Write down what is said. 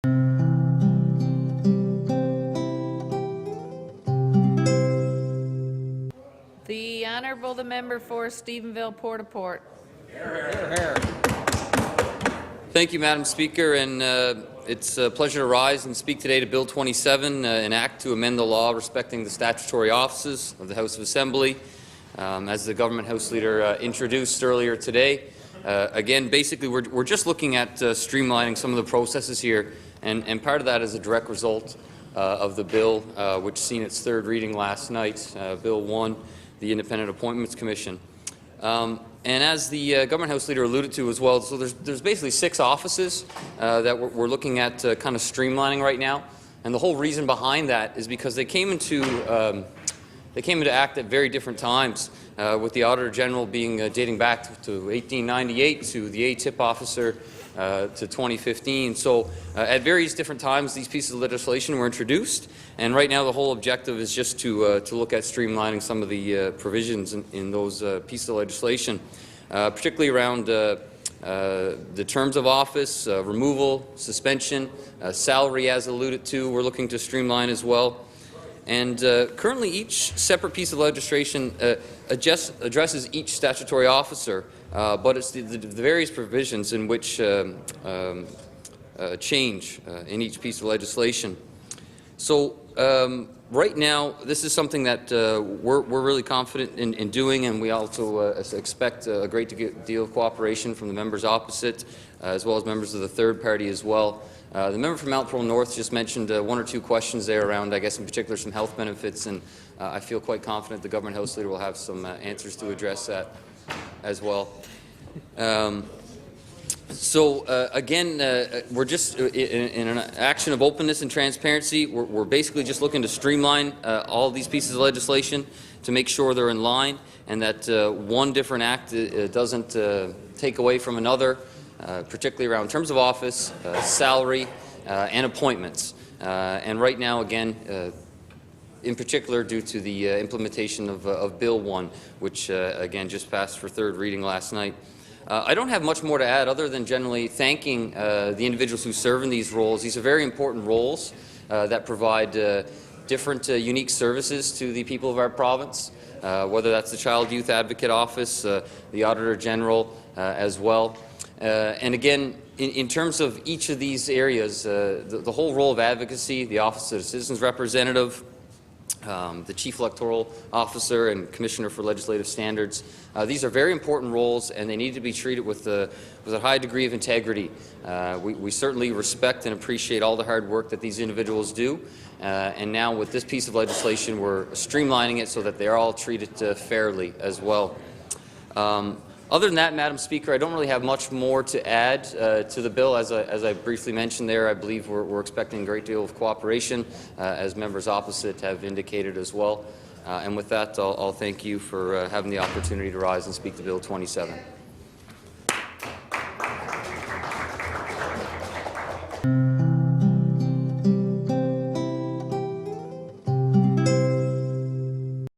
The Honourable the Member for Stephenville-Port. Thank you, Madam Speaker, and it's a pleasure to rise and speak today to Bill 27, an act to amend the law respecting the statutory offices of the House of Assembly, as the Government House Leader introduced earlier today. Again, basically, we're just looking at streamlining some of the processes here, and part of that is a direct result of the bill, which seen its third reading last night, Bill 1, the Independent Appointments Commission. And as the Government House Leader alluded to as well, so there's basically 6 offices that we're looking at kind of streamlining right now. And the whole reason behind that is because they came into act at very different times, with the Auditor General being dating back to 1898, to the ATIP officer to 2015. So at various different times, these pieces of legislation were introduced, and right now the whole objective is just to look at streamlining some of the provisions in those pieces of legislation, particularly around the terms of office, removal, suspension, salary, as alluded to, we're looking to streamline as well. And currently, each separate piece of legislation addresses each statutory officer, but it's the various provisions in which change in each piece of legislation. So right now, this is something that we're really confident in doing, and we also expect a great deal of cooperation from the members opposite, as well as members of the third party as well. The member from Mount Pearl North just mentioned 1 or 2 questions there around, I guess, in particular, some health benefits, and I feel quite confident the Government House Leader will have some answers to address that as well. Again, we're just in an action of openness and transparency. We're basically just looking to streamline all these pieces of legislation to make sure they're in line, and that one different act doesn't take away from another, particularly around terms of office, salary, and appointments. And right now, again, in particular due to the implementation of Bill 1, which again just passed for third reading last night. I don't have much more to add other than generally thanking the individuals who serve in these roles. These are very important roles that provide different unique services to the people of our province, whether that's the Child Youth Advocate Office, the Auditor General as well. And again, in terms of each of these areas, the whole role of advocacy, the Office of the Citizens Representative, the Chief Electoral Officer and Commissioner for Legislative Standards. These are very important roles, and they need to be treated with a high degree of integrity. We certainly respect and appreciate all the hard work that these individuals do, and now with this piece of legislation, we're streamlining it so that they are all treated fairly as well. Other than that, Madam Speaker, I don't really have much more to add to the bill. As I briefly mentioned there, I believe we're expecting a great deal of cooperation, as members opposite have indicated as well. And with that, I'll thank you for having the opportunity to rise and speak to Bill 27.